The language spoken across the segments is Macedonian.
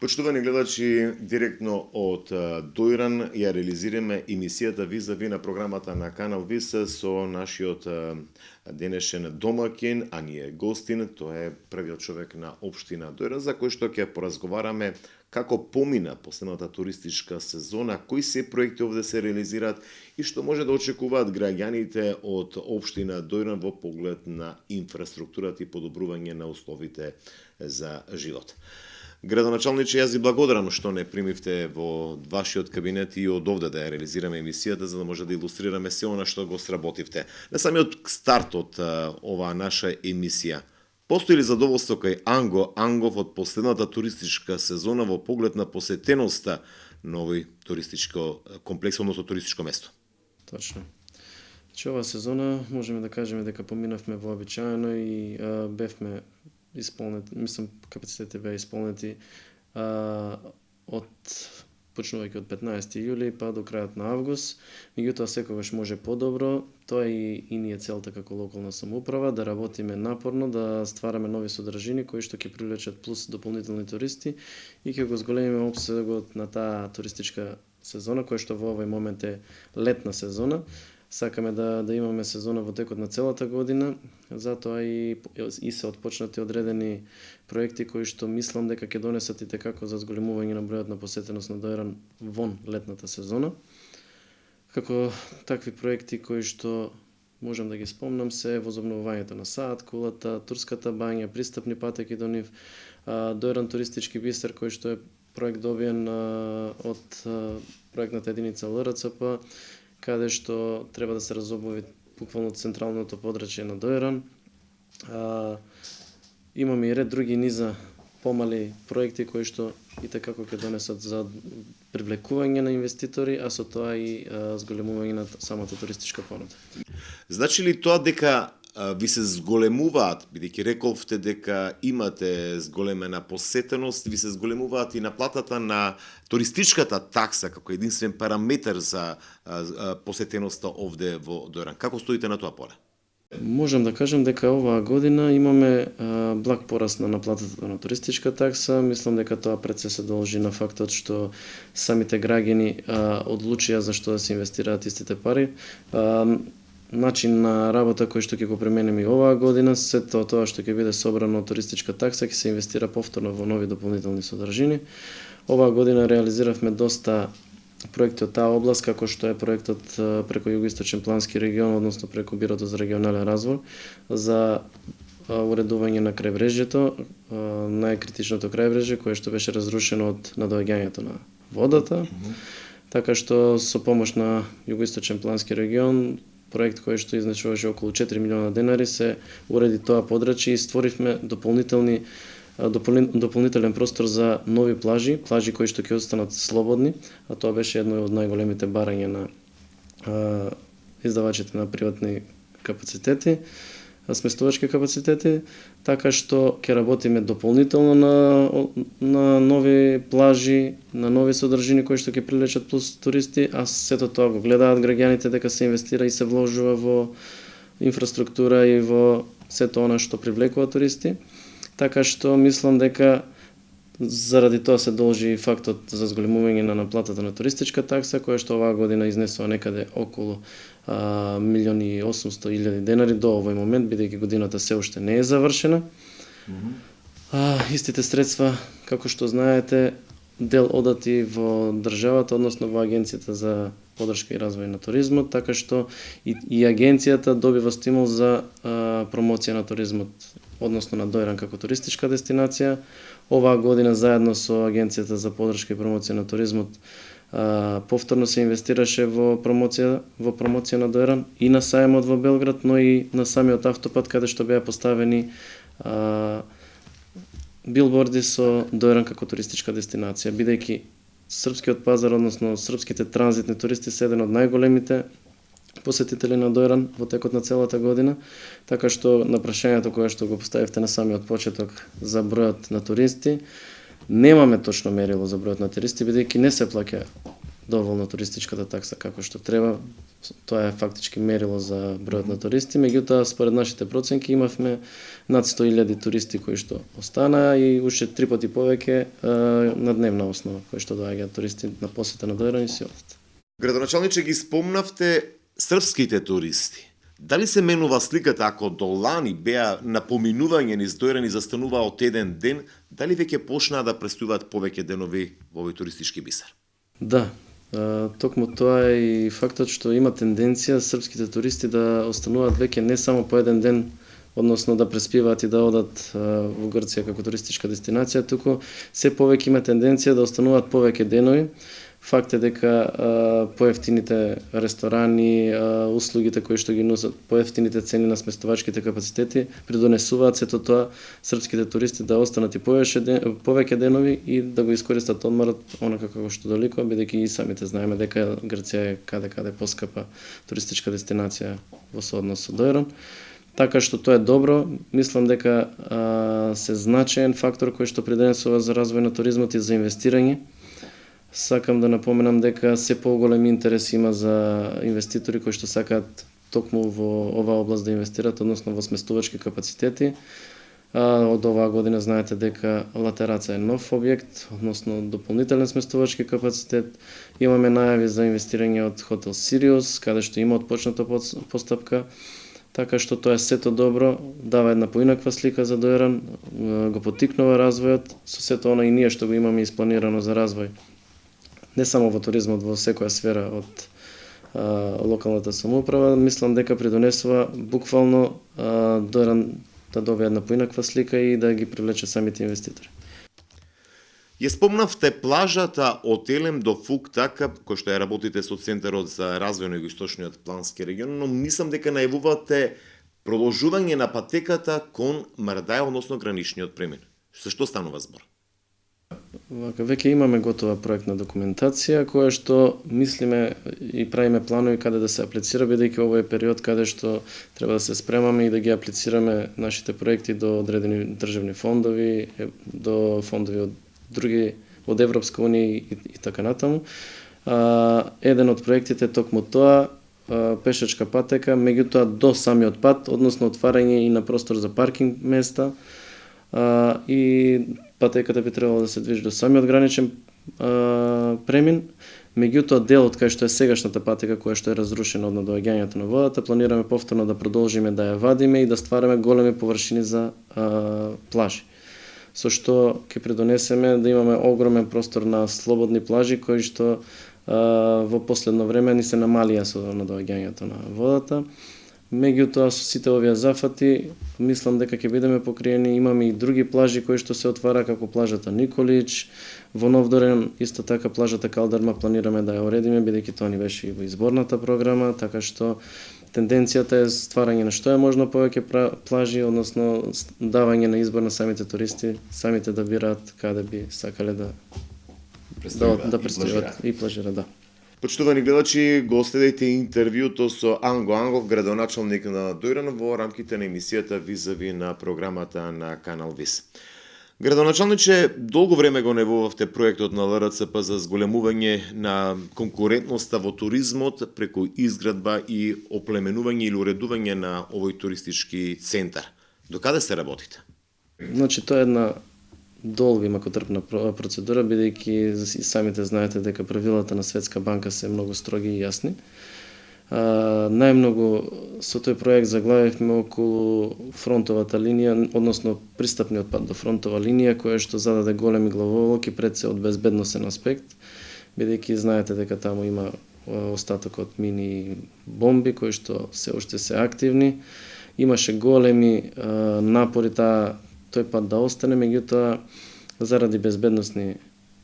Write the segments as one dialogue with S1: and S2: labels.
S1: Почитувани гледачи, директно од Дојран ја реализираме емисијата Визави на програмата на Канал Вис со нашиот денешен домакин, а ние гостин, тоа е првиот човек на општина Дојран, за кој што ќе поразговараме како помина последната туристичка сезона, кои се проекти овде се реализираат и што може да очекуваат граѓаните од општина Дојран во поглед на инфраструктурата и подобрување на условите за живот. Градоначалниче, јас ви благодарам што не примивте во вашиот кабинет и од овде да ја реализираме емисијата, за да може да илустрираме се она што го сработивте. На самиот старт од оваа наша емисија, постои ли задоволство кај Ангов од последната туристичка сезона во поглед на посетеноста на овој туристичко комплекс, односно туристичко место?
S2: Точно. Значи, оваа сезона можеме да кажеме дека поминавме вообичаено и бевме исполнети, мислам, капацитетите беа исполнети почнувајќи од 15 јули па до крајот на август. Меѓутоа секогаш може подобро. Тоа е и ние целта како локална самоуправа, да работиме напорно, да ствараме нови содржини кои што ќе привлечат плюс дополнителни туристи и ќе го зголемиме опсегот на таа туристичка сезона, која што во овој момент е летна сезона. Сакаме да имаме сезона во текот на целата година, затоа и се отпочнати одредени проекти кои што мислам дека ќе донесат и како за зголемување на бројот на посетеност на Дојран вон летната сезона. Како такви проекти кои што можам да ги спомнам се возобновувањето на сад, кулата, турската бања, пристапни патеки до нив, Дојран туристички бистер кој што е проект добиен од проектната единица ЛРЦП, каде што треба да се разобнови буквално централното подрачје на Дојран. Имаме и ред други низа помали проекти кои што и како ќе донесат за привлекување на инвеститори, а со тоа и зголемување на самата туристичка понуда.
S1: Значи ли тоа дека ви се зголемуваат, бидејќи рековте дека имате зголемена посетеност, ви се зголемуваат и наплатата на туристичката такса како единствен параметар за посетеноста овде во Дојран. Како стоите на тоа поле?
S2: Можам да кажам дека оваа година имаме благ пораст на наплатата на туристичка такса. Мислам дека тоа пред се должи на фактот што самите граѓани одлучија за што да се инвестираат истите пари. Начин на работа кој што ќе го примениме и оваа година, сето тоа што ќе биде собрано од туристичка такса ќе се инвестира повторно во нови дополнителни содржини. Оваа година реализиравме доста проекти од таа област, како што е проектот преку Југоисточен плански регион, односно преку Бирото за регионален развој, за уредување на крајбрежјето, најкритичното крајбрежје кое што беше разрушено од надоаѓањето на водата. Така што со помош на Југоисточен плански регион, проект кој што изначуваше околу 4 милиона денари, се уреди тоа подрачје и створивме дополнителен простор за нови плажи кои што ќе останат слободни, а тоа беше едно од најголемите барања на издавачите на приватни капацитети, сместувачки капацитети, така што ќе работиме дополнително на нови плажи, на нови содржини кои што ќе привлечат плюс туристи, а сето тоа го гледаат граѓаните дека се инвестира и се вложува во инфраструктура и во сето она што привлекува туристи. Така што мислам дека заради тоа се должи и фактот за зголемување на наплатата на туристичка такса, која што оваа година изнесува некаде околу 1.800.000 денари до овој момент, бидејќи годината се уште не е завршена. Истите средства, како што знаете, дел одати во државата, односно во Агенцијата за поддршка и развој на туризмот, така што и агенцијата добива стимул за промоција на туризмот, односно на Дојран како туристичка дестинација. Оваа година заедно со Агенцијата за поддршка и промоција на туризмот повторно се инвестираше во промоција на Дојран и на сајмот во Белград, но и на самиот автопат каде што беа поставени билборди со Дојран како туристичка дестинација, бидејќи српскиот пазар, односно српските транзитни туристи се еден од најголемите посетители на Дојран во текот на целата година, така што на прашањето кое што го поставивте на самиот почеток за бројот на туристи, немаме точно мерило за бројот на туристи, бидејќи не се плаќа доволно туристичката такса како што треба. Тоа е фактички мерило за бројот на туристи, меѓутоа според нашите проценки имавме над 100.000 туристи кои што останаа и уште 3 пати повеќе на дневна основа кои што доаѓаат туристи на посета на Дојран и си одат.
S1: Градоначалниче, ги спомнавте српските туристи. Дали се менува сликата ако до лани беа на поминување низ Дојран и застануваа од еден ден, дали веќе почнаа да престојуваат повеќе денови во овој туристички бисер?
S2: Да, токму тоа е и фактот што има тенденција српските туристи да остануваат веќе не само по еден ден, односно да преспиваат и да одат во Грција како туристичка дестинација, туку се повеќе има тенденција да остануваат повеќе денови. Факт е дека поевтините ресторани, услугите кои што ги носат, поевтините цени на сместувачките капацитети придонесуваат сето тоа српските туристи да останат и повеќе денови и да го искористат одморот онака како што доликува, бидејќи и самите знаеме дека Грција е каде поскапа туристичка дестинација во сооднос со Дојран. Така што тоа е добро, мислам дека се значаен фактор кој што придонесува за развој на туризмот и за инвестирање. Сакам да напоменам дека се поголем интерес има за инвеститори кои што сакаат токму во оваа област да инвестираат, односно во сместувачки капацитети. Од оваа година знаете дека Латераца е нов објект, односно дополнителен сместувачки капацитет. Имаме најави за инвестирање од хотел Сириус, каде што има отпочната постапка. Така што тоа е сето добро, дава една поинаква слика за Дојран, го поттикнува развојот, со сето она и ние што го имаме испланирано за развој. Не само во туризмот, во секоја сфера од локалната самоуправа, мислам дека придонесува буквално Дојран да добие една поинаква слика и да ги привлече самите инвеститори.
S1: Ја спомнавте плажата од Елем до Фуктака, кој што ја работите со Центарот за развој на Југоисточниот плански регион, но мислам дека најавувате продолжување на патеката кон Мардај, односно граничниот премин. За што станува збор?
S2: Веќе имаме готова проектна документација која што мислиме и правиме планови каде да се аплицира, бидејќи овој е период каде што треба да се спремаме и да ги аплицираме нашите проекти до одредени државни фондови, до фондови од Европска унија и така натаму. Еден од проектите токму тоа, пешачка патека, меѓутоа до самиот пат, односно отварање и на простор за паркинг места, и патеката би требало да се движи до самиот граничен премин. Меѓутоа, делот кај што е сегашната патека, која што е разрушена од надоаѓањето на водата, планираме повторно да продолжиме да ја вадиме и да ствараме големи површини за плажи. Со што ќе придонесеме да имаме огромен простор на слободни плажи, кои што во последно време ни се намалија со надоаѓањето на водата. Меѓутоа, со сите овие зафати, мислам дека ќе бидеме покриени. Имаме и други плажи кои што се отвара, како плажата Николич. Во Нов Дојран, исто така плажата Калдерма планираме да ја уредиме, бидејќи тоа ни беше и во изборната програма, така што тенденцијата е стварање на што е можно повеќе плажи, односно давање на избор на самите туристи, самите да бираат каде би сакале да престојуват и плажираат, да.
S1: Почитувани гледачи, го следите интервјуто со Анго Ангов, градоначалник на Дојран, во рамките на емисијата Визави на програмата на Канал Виз. Градоначалниче, долго време го најавувавте проектот на ЛРЦП за зголемување на конкурентноста во туризмот преку изградба и оплеменување или уредување на овој туристички центар. До каде се работите?
S2: Значи, тоа е една долга и макотрпна процедура, бидејќи и самите знаете дека правилата на Светска банка се многу строги и јасни. Најмногу со тој проект заглавивме околу фронтовата линија, односно пристапниот пат до фронтова линија, која што зададе големи главолоки пред се од безбедносен аспект, бидејќи знаете дека таму има остаток од мини бомби кои што се уште се активни. Имаше големи напори тој пат да остане, меѓутоа заради безбедносни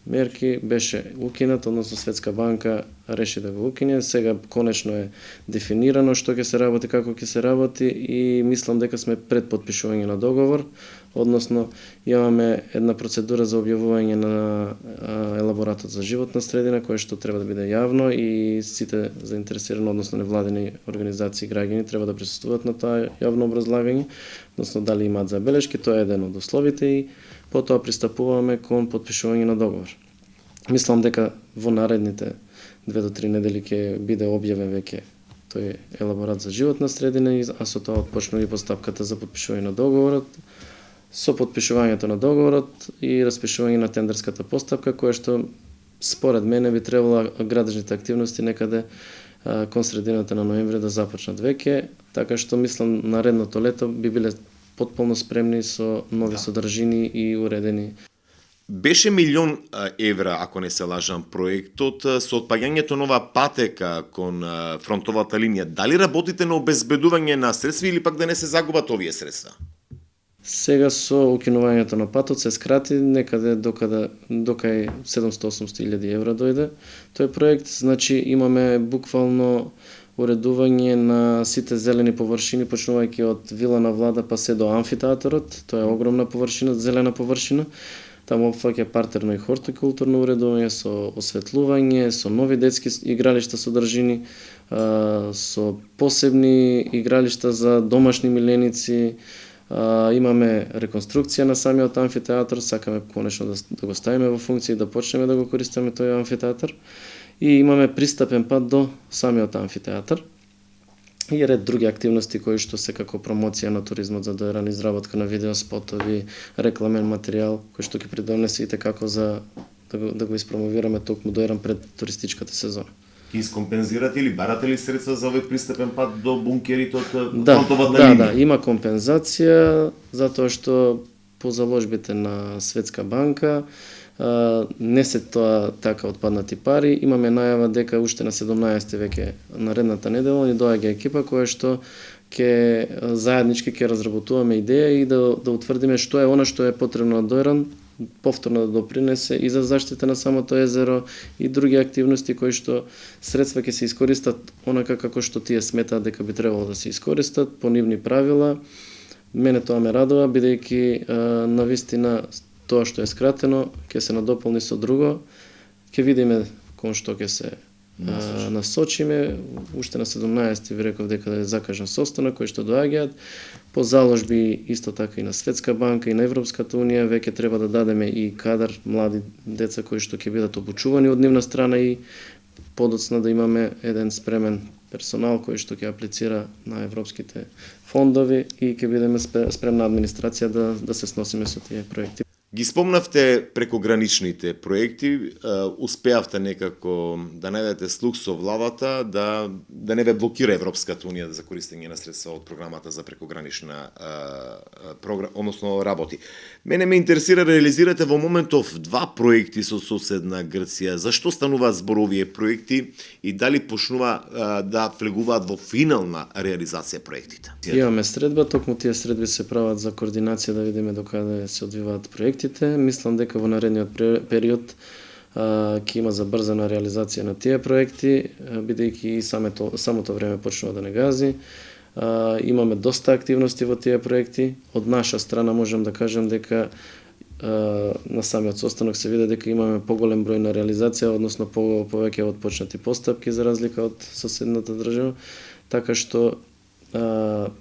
S2: мерки беше укинат, односно Светска банка реши да го укине. Сега конечно е дефинирано што ќе се работи, како ќе се работи и мислам дека сме пред потпишување на договор, односно имаме една процедура за објавување на елаборатот за животна средина, кој што треба да биде јавно и сите заинтересирани, односно невладени организации и граѓани треба да присуствуваат на тоа јавно образлагање, односно дали имаат забелешки, тоа е еден од условите и потоа пристапуваме кон потпишување на договор. Мислам дека во наредните 2 до 3 недели ќе биде објавен веќе тој елаборат за животна средина, а со тоа почнува и постапката за подпишување на договорот. Со подпишувањето на договорот и распишување на тендерската постапка, која што според мене би требала градежните активности некаде кон средината на ноември да започнат веќе, така што мислам наредното лето би биле потполно спремни со нови содржини и уредени.
S1: Беше милион евра, ако не се лажам, проектот со отпаѓањето нова патека кон фронтовата линија. Дали работите на обезбедување на средства или пак да не се загубат овие средства?
S2: Сега со укинувањето на патот се скрати некаде докај 700-800 илјади евра дојде. Тој проект, значи имаме буквално уредување на сите зелени површини, почнувајќи од Вила на Влада па се до амфитеаторот. Тоа е огромна површина, зелена површина. Таму опфаќа партерно и хортикултурно уредување со осветлување, со нови детски игралишта содржини, со посебни игралишта за домашни миленици. Имаме реконструкција на самиот амфитеатор, сакаме конечно да го ставиме во функција и да почнеме да го користиме тој амфитеатор. И имаме пристапен пат до самиот амфитеатор и ред други активности кои што се како промоција на туризмот за Дојран, изработка на видеоспотови, рекламен материјал кој што ќе придонесе и како за да го испромовираме токму Дојран пред туристичката сезона.
S1: Ки искомпензирате или барате ли средства за овој пристапен пат до бункерите од фронтовата линија?
S2: Да, има компензација затоа што по заложбите на Светска банка не се тоа така отпаднати пари. Имаме најава дека уште на 17 веќе наредната недела ни доаѓа екипа која што ќе заеднички ќе разработуваме идеја и да утврдиме што е она што е потребно на Дојран, повторно да допринесе и за заштита на самото езеро и други активности кои што средства ќе се искористат онака како што тие сметаат дека би требало да се искористат по нивни правила. Мене тоа ме радува, бидејќи навистина тоа што е скратено ќе се надополни со друго. Ќе видиме кон што ќе се насочиме. Уште на 17 ви реков дека е закажан состанок кој што доаѓаат по заложби исто така и на Светска банка и на Европската унија. Веќе треба да дадеме и кадар млади деца кои што ќе бидат обучувани од нивна страна и подоцна да имаме еден спремен персонал кој што ќе аплицира на европските фондови и ќе бидеме спремна администрација да се сносиме со тие проекти.
S1: Ги спомнавте прекограничните проекти, успеавте некако да најдете слух со владата да не ве блокира Европската унија за користење на средства од програмата за прекогранична односно работи. Мене ме интересира, реализирате во моментов 2 проекти со соседна Грција. Зашто стануваат збор овие проекти и дали почнува да влегуваат во финална реализација проектите?
S2: Имаме средба, токму тие средби се прават за координација да видиме докаде се одвиваат проекти. Мислам дека во наредниот период ќе има забрзана реализација на тие проекти, бидејќи и самото време почнува да не гази. Имаме доста активности во тие проекти. Од наша страна можам да кажам дека на самиот состанок се види дека имаме поголем број на реализација, односно повеќе отпочнати постапки за разлика од соседната држава, така што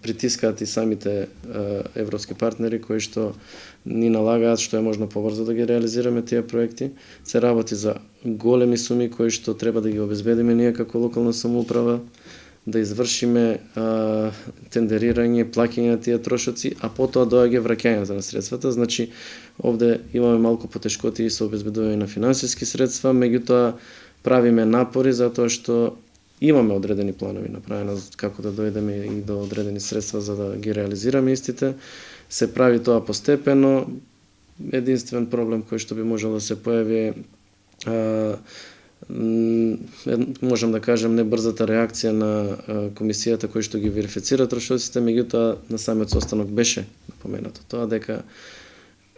S2: притискаат и самите европски партнери кои што ни налагаат што е можно побрзо да ги реализираме тие проекти. Се работи за големи суми кои што треба да ги обезбедиме ние како локална самоуправа, да извршиме тендерирање, плаќање на тие трошоци, а потоа доаѓа враќањето на средствата. Значи, овде имаме малку потешкоти и со обезбедување на финансиски средства, меѓутоа правиме напори затоа што имаме одредени планови направени како да дојдеме и до одредени средства за да ги реализираме истите. Се прави тоа постепено. Единствен проблем кој што би можел да се појави можам да кажам небрзата реакција на комисијата кој што ги верифицира трошоците, меѓутоа на самиот состанок беше напоменато тоа дека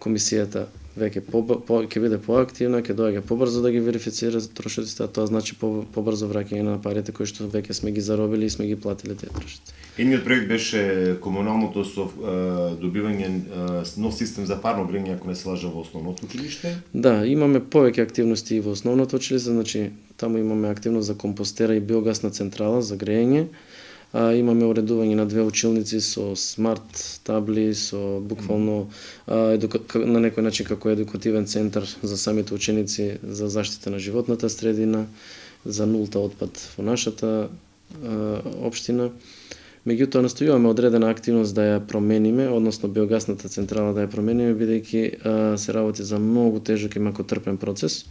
S2: комисијата веќе ќе биде поактивна, ќе доаѓа побрзо да ги верифицира трошоците, а тоа значи побрзо враќање на парите кои што веќе сме ги заробили и сме ги платили тие трошоци.
S1: Едниот проект беше комуналното со добивање нов систем за парно грење, ако не се лажам, во основното училиште.
S2: Да, имаме повеќе активности и во основното училиште, значи таму имаме активност за компостера и биогасна централа за грење. Имаме уредување на 2 училници со смарт табли, со буквално на некој начин како едукативен центар за самите ученици за заштита на животната средина. за нулта отпад во нашата општина. Меѓутоа настојуваме одредена активност да ја промениме, односно биогасната централа да ја промениме, бидејќи се работи за многу тежок и макотрпен процес.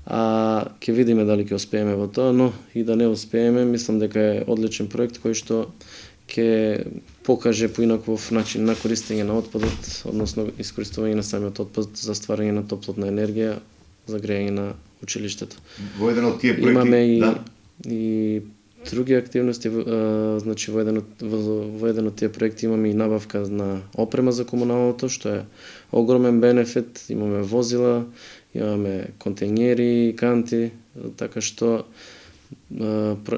S2: Ќе видиме дали ќе успееме во тоа, но и да не успееме, мислам дека е одличен проект кој што ќе покаже поинаков начин на користење на отпадот, односно искористување на самиот отпад за стварање на топлотна енергија за грејење на училиштето.
S1: Во еден од тие проекти,
S2: Имаме
S1: да?
S2: и други активности, значи во еден од тие проекти имаме и набавка на опрема за комуналното, што е огромен бенефит, имаме возила, имаме контејнери, канти, така што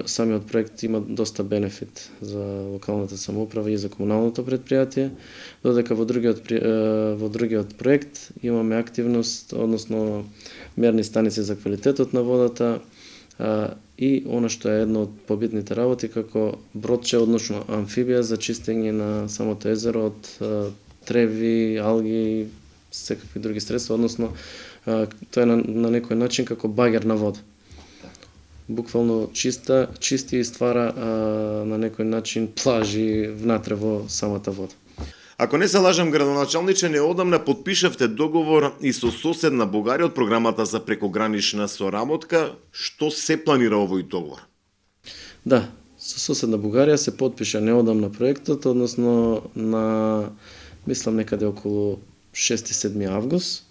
S2: самиот проект има доста бенефит за локалната самоуправа и за комуналното предпријатие, додека во другиот проект имаме активност, односно мерни станици за квалитетот на водата, и она што е едно од побитните работи како бродче, односно амфибија за чистење на самото езеро од треви, алги и секакви други средства, односно тоа е на некој начин како багер на вода. Буквално чисти и ствара на некој начин плажи внатре во самата вода.
S1: Ако не се лажам, градоначалниче, неодамна подпишавте договор и со соседна Бугарија од програмата за прекогранична соработка. Што се планира овој договор?
S2: Да, со соседна Бугарија се подпиша неодамна проектот, односно на, мислам, некаде околу 6-7 август.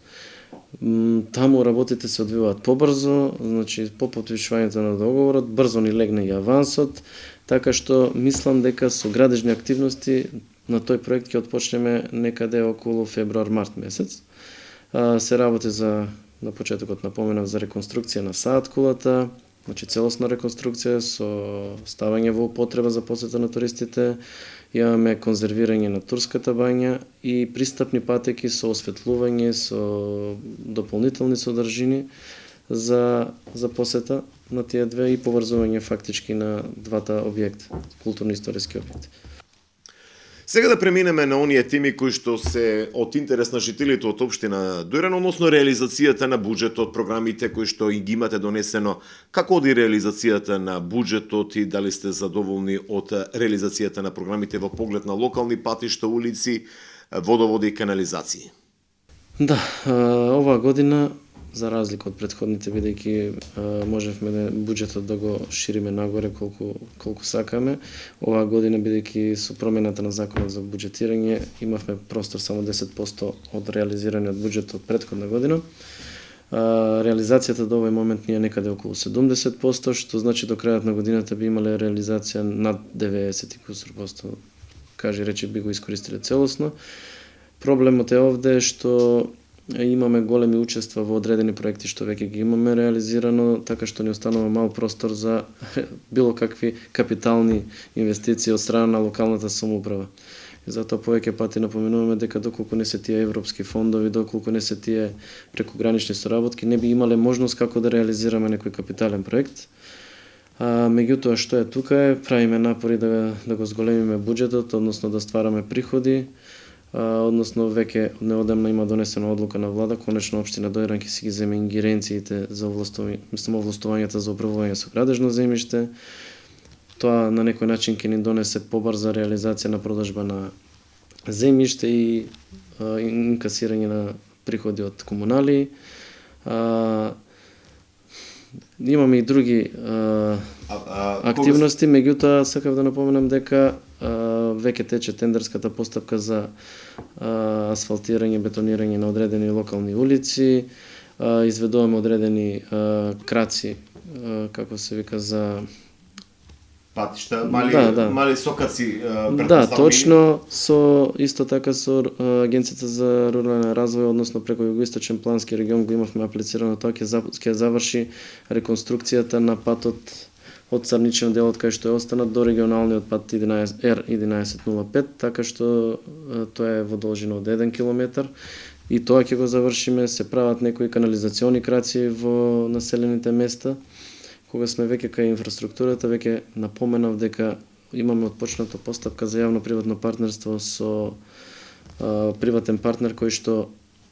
S2: Таму работите се одвиваат побрзо, значи по подпишувањето на договорот, брзо ни легна и авансот, така што мислам дека со градежни активности на тој проект ќе отпочнеме некаде околу февруар-март месец. Се работи на почетокот напоменав за реконструкција на сааткулата, значи целосна реконструкција со ставање во употреба за посета на туристите, имаме конзервирање на турската бања и пристапни патеки со осветлување, со дополнителни содржини за посета на тие две и поврзување фактички на двата објекта, културно-историски објекти.
S1: Сега да преминеме на оние теми кои што се од интерес на жителите од општина Дујран, односно реализацијата на буџетот, програмите кои што и ги имате донесено. Како оди реализацијата на буџетот и дали сте задоволни од реализацијата на програмите во поглед на локални патишта, улици, водоводи и канализации?
S2: Да, оваа година, за разлика од претходните, бидејќи можевме буџетот да го шириме нагоре колку сакаме, оваа година, бидејќи со промената на законот за буџетирање, имавме простор само 10% од реализираниот буџет од претходна година. Реализацијата до овој момент ни е некаде околу 70%, што значи до крајот на годината би имале реализација над 90%, кажи речи би го искористиле целосно. Проблемот е овде што имаме големи учества во одредени проекти што веќе ги имаме реализирано, така што ни останува мал простор за било какви капитални инвестиции од страна на локалната самоуправа. И затоа повеќе пати напоменуваме дека доколку не се тие европски фондови, доколку не се тие прекогранични соработки, не би имале можност како да реализираме некој капитален проект. Меѓутоа што е тука е, правиме напори да го зголемиме буџетот, односно да ствараме приходи, односно веќе неодамна има донесена одлука на влада, конечно општина Дојран ќе си ги земе ингеренциите за овластувањата за управување со градежно земјиште. Тоа на некој начин ќе ни донесе побрза реализација на продажба на земјиште и инкасирање на приходи од комунали. Имаме и други активности, меѓутоа сакав да напоменам дека веќе тече тендерската постапка за асфалтирање, бетонирање на одредени локални улици, изведуваме одредени краци, како се вика, за
S1: патишта, мали сокаци,
S2: да, точно, исто така со Агенцијата за рурален развој, односно преку Југоисточен плански регион го имавме аплицирано, тоа ќе заврши реконструкцијата на патот од Црничен делот кај што е останат до регионалниот пат R1105, така што тоа е во должина од 1 километар и тоа ќе го завршиме, се прават некои канализациони краци во населените места. Кога сме веќе кај инфраструктурата, веќе напоменав дека имаме отпочната постапка за јавно-приватно партнерство со приватен партнер кој што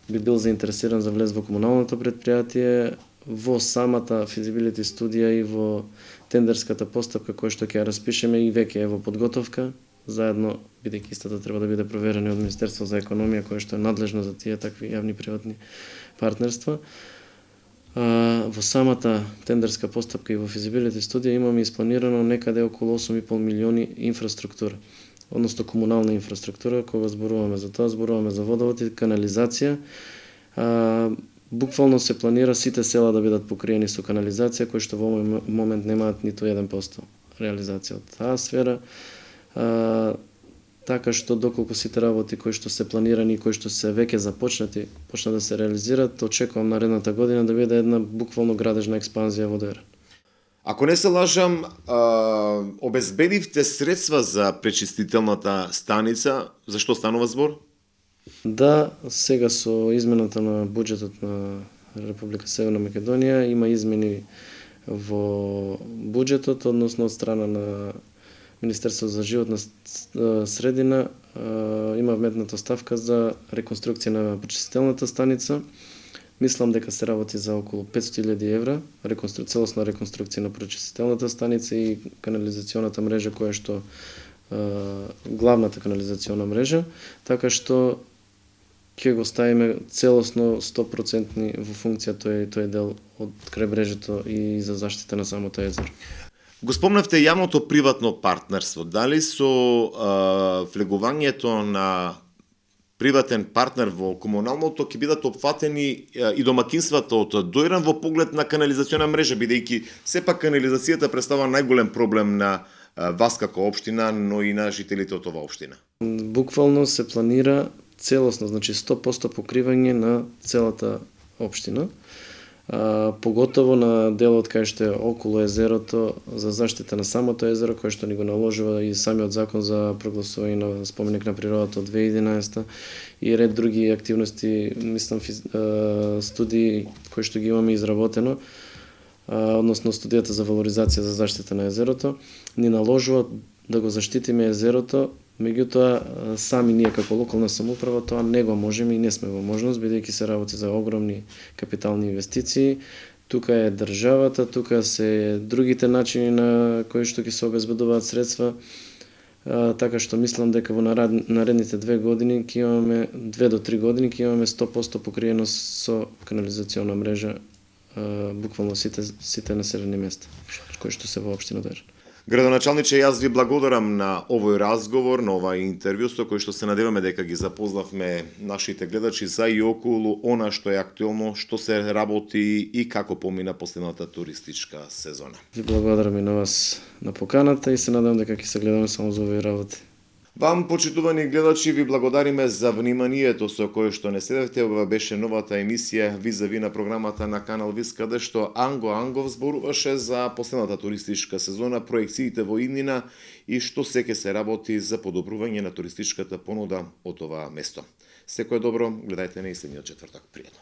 S2: би бил заинтересиран за влез во комуналното предпријатие во самата feasibility студија и во тендерската постапка која што ќе ја распишеме и веќе е во подготовка, заедно, бидејќи истата треба да биде проверена од Министерство за економија, кое што е надлежно за тие такви јавни-приватни партнерства. Во самата тендерска постапка и во feasibility студија имаме испланирано некаде околу 8,5 милиони инфраструктура, односно комунална инфраструктура. Кога зборуваме за тоа, зборуваме за водовод и канализација. Буквално се планира сите села да бидат покриени со канализација, кои што во момент немаат ниту 1% реализација од таа сфера. Така што доколку сите работи кои што се планирани и кои што се веќе започнати, почнат да се реализират, очекувам наредната година да биде една буквално градежна експанзија во Дојран.
S1: Ако не се лажам, обезбедивте средства за пречистителната станица, за што станува збор?
S2: Да, сега со измената на буџетот на Република Северна Македонија има измени во буџетот, односно од страна на Министерството за животна средина има вметната ставка за реконструкција на пречистителната станица. Мислам дека се работи за околу 500.000 евра, целосна реконструкција на пречистителната станица и канализационата мрежа која што главната канализациона мрежа, така што ќе го ставиме целосно 100% во функција тој дел од крајбрежето и за заштита на самото езеро.
S1: Го спомнавте јавното приватно партнерство. Дали со влегувањето на приватен партнер во комуналното ќе бидат опфатени и домакинствата од Дојран во поглед на канализациона мрежа, бидејќи сепак канализацијата представува најголем проблем на вас како општина, но и на жителите од оваа општина?
S2: Буквално се планира целосно, значи 100% покривање на целата општина. Поготово на делот кај што е околу езерото, за заштита на самото езеро, кој што ни го наложува и самиот закон за прогласување на споменик на природата од 2011 и ред други активности, мислам студии кои што ги имаме изработено, односно студијата за валоризација за заштита на езерото, ни наложува да го заштитиме езерото. Меѓутоа, сами ние како локална самоуправа тоа не го можеме и не сме во можност, бидејќи се работи за огромни капитални инвестиции. Тука е државата, тука се другите начини на кои што ќе се обезбедуваат средства, така што мислам дека во наредните 2 години ќе имаме 2 до 3 години ќе имаме 100% покриеност со канализациона мрежа, буквално сите населени места кои што се во општина Дојран.
S1: Градоначалниче, јас ви благодарам на овој разговор, на ова интервју, со кој што се надеваме дека ги запознавме нашите гледачи за и околу она што е актуелно, што се работи и како помина последната туристичка сезона.
S2: Ви благодарам и на вас на поканата и се надевам дека ќе се гледаме само за овие работи.
S1: Вам, почитувани гледачи, ви благодариме за вниманието со кое што не следевте. Ова беше новата емисија визави на програмата на Канал Виз, каде што Анго Ангов зборуваше за последната туристичка сезона, проекциите во иднина и што се ќе се работи за подобрување на туристичката понуда од ова место. Секое добро, гледајте на и следниот четвртак. Пријатно.